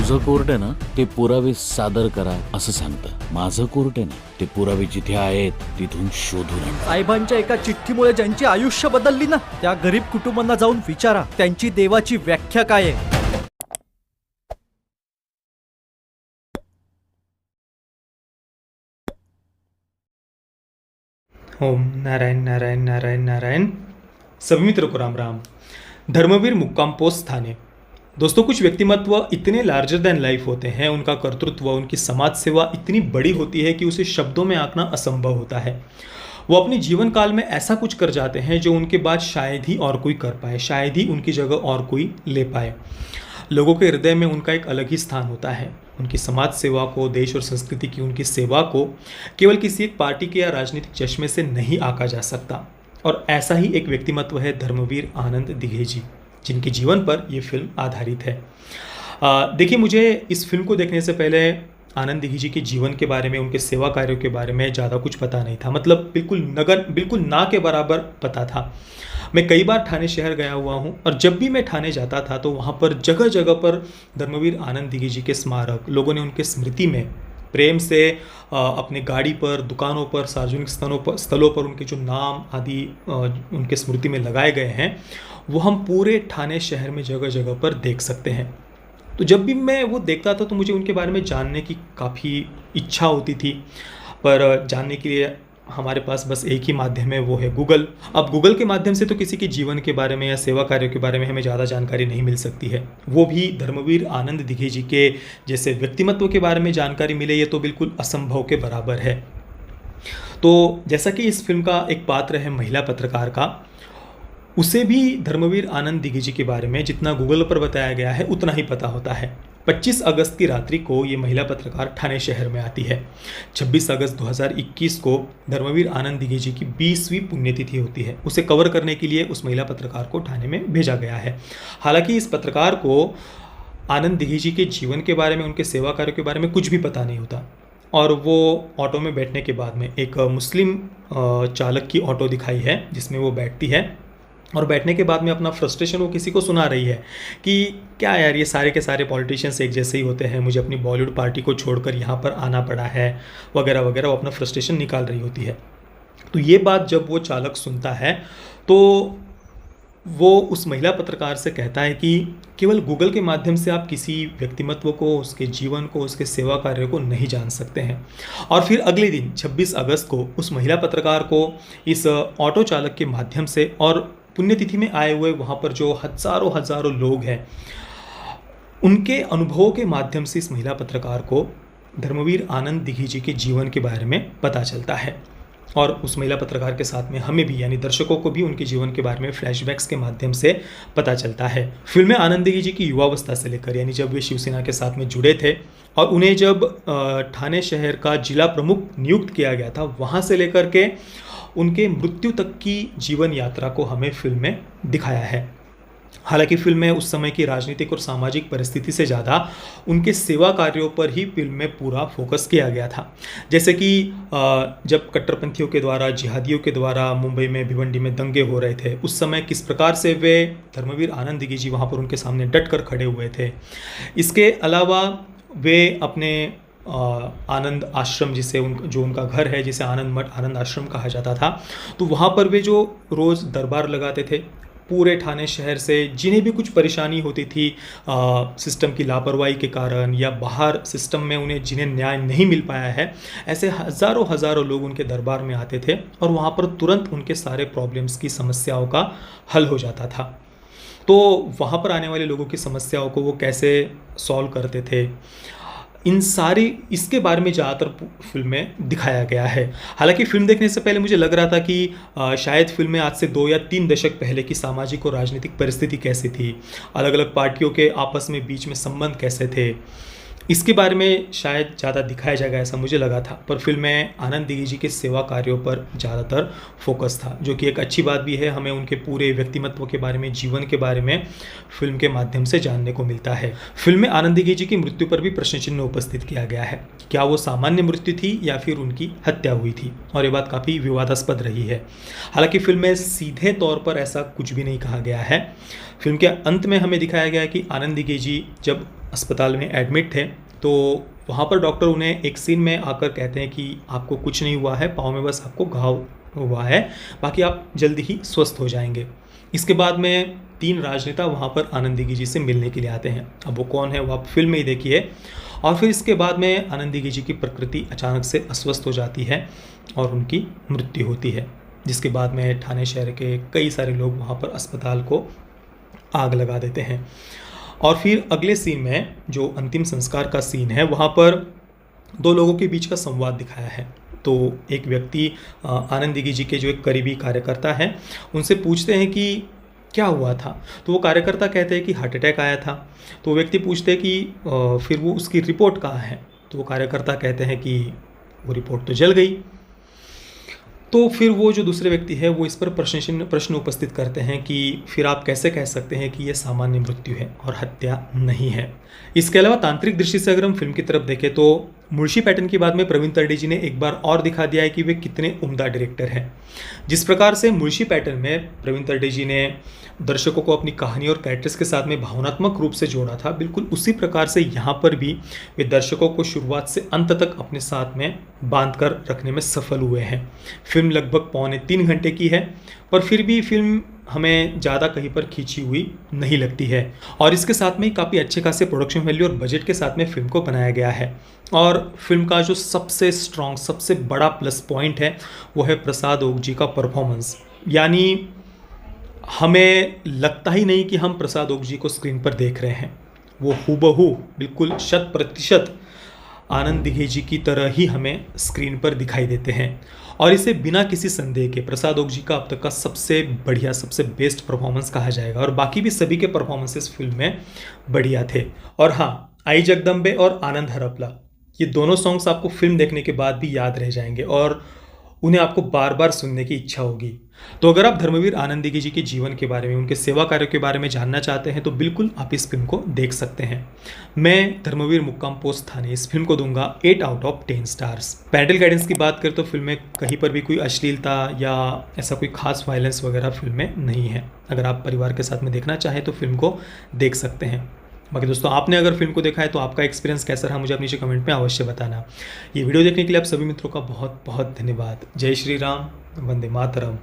तुझं कोर्ट आहे ना ते पुरावे सादर करा असं सांगतं. माझं कोर्ट आहे ना ते पुरावे जिथे आहेत तिथून शोधून आण. साहेबांच्या एका चिठ्ठीमुळे ज्यांची आयुष्य बदलली ना त्या गरीब कुटुंबांना जाऊन विचारा त्यांची देवाची व्याख्या काय आहे. ओम नारायण नारायण नारायण नारायण। सभी मित्र को राम राम। धर्मवीर मुक्काम पोस्ट थाने। दोस्तों, कुछ व्यक्तिमत्व इतने लार्जर देन लाइफ होते हैं, उनका कर्तृत्व, उनकी समाज सेवा इतनी बड़ी होती है कि उसे शब्दों में आंकना असंभव होता है। वो अपने जीवन काल में ऐसा कुछ कर जाते हैं जो उनके बाद शायद ही और कोई कर पाए, शायद ही उनकी जगह और कोई ले पाए। लोगों के हृदय में उनका एक अलग ही स्थान होता है। उनकी समाज सेवा को, देश और संस्कृति की उनकी सेवा को केवल किसी एक पार्टी के या राजनीतिक चश्मे से नहीं आंका जा सकता। और ऐसा ही एक व्यक्तिमत्व है धर्मवीर आनंद दिघे जी, जिनके जीवन पर यह फिल्म आधारित है। देखिए, मुझे इस फिल्म को देखने से पहले आनंद दिघे जी के जीवन के बारे में, उनके सेवा कार्यों के बारे में ज़्यादा कुछ पता नहीं था। मतलब बिल्कुल ना के बराबर पता था। मैं कई बार ठाणे शहर गया हुआ हूँ और जब भी मैं ठाणे जाता था तो वहाँ पर जगह जगह पर धर्मवीर आनंद दिघे जी के स्मारक, लोगों ने उनके स्मृति में प्रेम से अपने गाड़ी पर, दुकानों पर, सार्वजनिक स्थलों पर उनके जो नाम आदि उनके स्मृति में लगाए गए हैं, वो हम पूरे ठाणे शहर में जगह जगह पर देख सकते हैं। तो जब भी मैं वो देखता था तो मुझे उनके बारे में जानने की काफ़ी इच्छा होती थी, पर जानने के लिए हमारे पास बस एक ही माध्यम है, वो है गूगल। अब गूगल के माध्यम से तो किसी के जीवन के बारे में या सेवा कार्यों के बारे में हमें ज़्यादा जानकारी नहीं मिल सकती है। वो भी धर्मवीर आनंद दिघे जी के जैसे व्यक्तिमत्व के बारे में जानकारी मिले, ये तो बिल्कुल असंभव के बराबर है। तो जैसा कि इस फिल्म का एक पात्र है महिला पत्रकार का, उसे भी धर्मवीर आनंद दिघे जी के बारे में जितना गूगल पर बताया गया है उतना ही पता होता है। 25 अगस्त की रात्रि को ये महिला पत्रकार ठाणे शहर में आती है। 26 अगस्त 2021 को धर्मवीर आनंद दिघे जी की 20वीं पुण्यतिथि होती है। उसे कवर करने के लिए उस महिला पत्रकार को ठाणे में भेजा गया है। हालांकि इस पत्रकार को आनंद दिघे जी के जीवन के बारे में, उनके सेवा कार्यों के बारे में कुछ भी पता नहीं होता। और वो ऑटो में बैठने के बाद में एक मुस्लिम चालक की ऑटो दिखाई है जिसमें वो बैठती है, और बैठने के बाद में अपना फ्रस्ट्रेशन वो किसी को सुना रही है कि क्या यार, ये सारे के सारे पॉलिटिशियंस एक जैसे ही होते हैं, मुझे अपनी बॉलीवुड पार्टी को छोड़कर यहाँ पर आना पड़ा है, वगैरह वगैरह। वो अपना फ्रस्ट्रेशन निकाल रही होती है। तो ये बात जब वो चालक सुनता है तो वो उस महिला पत्रकार से कहता है कि केवल गूगल के माध्यम से आप किसी व्यक्तिमत्व को, उसके जीवन को, उसके सेवा कार्य को नहीं जान सकते हैं। और फिर अगले दिन 26 अगस्त को उस महिला पत्रकार को इस ऑटो चालक के माध्यम से और पुण्यतिथि में आए हुए वहाँ पर जो हजारों लोग हैं, उनके अनुभवों के माध्यम से इस महिला पत्रकार को धर्मवीर आनंद दिघे जी के जीवन के बारे में पता चलता है। और उस महिला पत्रकार के साथ में हमें भी, यानी दर्शकों को भी, उनके जीवन के बारे में फ्लैशबैक्स के माध्यम से पता चलता है। फिल्म में आनंद दिघे जी की युवावस्था से लेकर, यानी जब वे शिवसेना के साथ में जुड़े थे और उन्हें जब ठाणे शहर का जिला प्रमुख नियुक्त किया गया था, वहाँ से लेकर के उनके मृत्यु तक की जीवन यात्रा को हमें फिल्म में दिखाया है। हालांकि फिल्म में उस समय की राजनीतिक और सामाजिक परिस्थिति से ज़्यादा उनके सेवा कार्यों पर ही फिल्म में पूरा फोकस किया गया था। जैसे कि जब कट्टरपंथियों के द्वारा, जिहादियों के द्वारा मुंबई में, भिवंडी में दंगे हो रहे थे, उस समय किस प्रकार से वे धर्मवीर आनंद दिघे जी वहाँ पर उनके सामने डट कर खड़े हुए थे। इसके अलावा वे अपने आनंद आश्रम, जो उनका घर है, जिसे आनंद मठ, आनंद आश्रम कहा जाता था, तो वहाँ पर वे जो रोज़ दरबार लगाते थे, पूरे ठाणे शहर से जिन्हें भी कुछ परेशानी होती थी सिस्टम की लापरवाही के कारण, या बाहर सिस्टम में उन्हें जिन्हें न्याय नहीं मिल पाया है, ऐसे हज़ारों लोग उनके दरबार में आते थे और वहाँ पर तुरंत उनके सारे प्रॉब्लम्स की समस्याओं का हल हो जाता था। तो वहाँ पर आने वाले लोगों की समस्याओं को वो कैसे सॉल्व करते थे, इसके बारे में ज़्यादातर फिल्म में दिखाया गया है। हालांकि फिल्म देखने से पहले मुझे लग रहा था कि शायद फिल्म में आज से 2 या 3 दशक पहले की सामाजिक और राजनीतिक परिस्थिति कैसी थी, अलग अलग पार्टियों के आपस में बीच में संबंध कैसे थे, इसके बारे में शायद ज़्यादा दिखाया जाएगा, ऐसा मुझे लगा था। पर फिल्म में आनंद दिघे जी के सेवा कार्यों पर ज़्यादातर फोकस था, जो कि एक अच्छी बात भी है। हमें उनके पूरे व्यक्तिमत्व के बारे में, जीवन के बारे में फिल्म के माध्यम से जानने को मिलता है। फिल्म में आनंद दिघे जी की मृत्यु पर भी प्रश्न चिन्ह उपस्थित किया गया है। क्या वो सामान्य मृत्यु थी या फिर उनकी हत्या हुई थी, और ये बात काफ़ी विवादास्पद रही है। हालांकि फिल्म में सीधे तौर पर ऐसा कुछ भी नहीं कहा गया है। फिल्म के अंत में हमें दिखाया गया है कि आनंद दिघे जी जब अस्पताल में एडमिट थे, तो वहाँ पर डॉक्टर उन्हें एक सीन में आकर कहते हैं कि आपको कुछ नहीं हुआ है, पाँव में बस आपको घाव हुआ है, बाकी आप जल्दी ही स्वस्थ हो जाएंगे। इसके बाद में 3 राजनेता वहाँ पर आनंद जी से मिलने के लिए आते हैं। अब वो कौन है वो आप फिल्म में ही देखिए। और फिर इसके बाद में आनंद जी की प्रकृति अचानक से अस्वस्थ हो जाती है और उनकी मृत्यु होती है, जिसके बाद में ठाणे शहर के कई सारे लोग वहाँ पर अस्पताल को आग लगा देते हैं। और फिर अगले सीन में जो अंतिम संस्कार का सीन है, वहाँ पर 2 लोगों के बीच का संवाद दिखाया है। तो एक व्यक्ति आनंद जी के जो एक करीबी कार्यकर्ता हैं, उनसे पूछते हैं कि क्या हुआ था। तो वो कार्यकर्ता कहते हैं कि हार्ट अटैक आया था। तो वो व्यक्ति पूछते हैं कि फिर वो उसकी रिपोर्ट कहाँ है। तो वो कार्यकर्ता कहते हैं कि वो रिपोर्ट तो जल गई। तो फिर वो जो दूसरे व्यक्ति है वो इस पर प्रश्न उपस्थित करते हैं कि फिर आप कैसे कह सकते हैं कि ये सामान्य मृत्यु है और हत्या नहीं है। इसके अलावा तांत्रिक दृष्टि से अगर हम फिल्म की तरफ देखें तो मुंशी पैटर्न की बाद में प्रवीण तरडे जी ने एक बार और दिखा दिया है कि वे कितने उम्दा डायरेक्टर हैं। जिस प्रकार से मुंशी पैटर्न में प्रवीण तरडे जी ने दर्शकों को अपनी कहानी और कैरेक्टर्स के साथ में भावनात्मक रूप से जोड़ा था, बिल्कुल उसी प्रकार से यहाँ पर भी वे दर्शकों को शुरुआत से अंत तक अपने साथ में बांध कर रखने में सफल हुए हैं। फिल्म लगभग 2.25 घंटे की है, पर फिर भी फिल्म हमें ज़्यादा कहीं पर खींची हुई नहीं लगती है। और इसके साथ में ही काफ़ी अच्छे खासे प्रोडक्शन वैल्यू और बजट के साथ में फिल्म को बनाया गया है। और फिल्म का जो सबसे स्ट्रॉन्ग, सबसे बड़ा प्लस पॉइंट है वो है प्रसाद ओक जी का परफॉर्मेंस। यानी हमें लगता ही नहीं कि हम प्रसाद ओक जी को स्क्रीन पर देख रहे हैं। वो हूबहू बिल्कुल 100% आनंद दिघे जी की तरह ही हमें स्क्रीन पर दिखाई देते हैं। और इसे बिना किसी संदेह के प्रसाद ओक जी का अब तक का सबसे बढ़िया, सबसे बेस्ट परफॉर्मेंस कहा जाएगा। और बाकी भी सभी के परफॉर्मेंसेस फिल्म में बढ़िया थे। और हाँ, आई जगदम्बे और आनंद हरपला, ये दोनों सॉन्ग्स आपको फिल्म देखने के बाद भी याद रह जाएंगे और उन्हें आपको बार बार सुनने की इच्छा होगी। तो अगर आप धर्मवीर आनंद दिघे जी के जीवन के बारे में, उनके सेवा कार्य के बारे में जानना चाहते हैं तो बिल्कुल आप इस फिल्म को देख सकते हैं। मैं धर्मवीर मुक्काम पोस्ट थाने इस फिल्म को दूंगा 8 out of 10 stars. Parental guidance की बात करें तो फिल्म में कहीं पर भी कोई अश्लीलता या ऐसा कोई खास वायलेंस वगैरह फिल्म में नहीं है। अगर आप परिवार के साथ में देखना चाहें तो फिल्म को देख सकते हैं। बाकी दोस्तों, आपने अगर फिल्म को देखा है तो आपका एक्सपीरियंस कैसा रहा मुझे आप नीचे कमेंट में अवश्य बताना। ये वीडियो देखने के लिए आप सभी मित्रों का बहुत बहुत धन्यवाद। जय श्री राम, वंदे मातरम।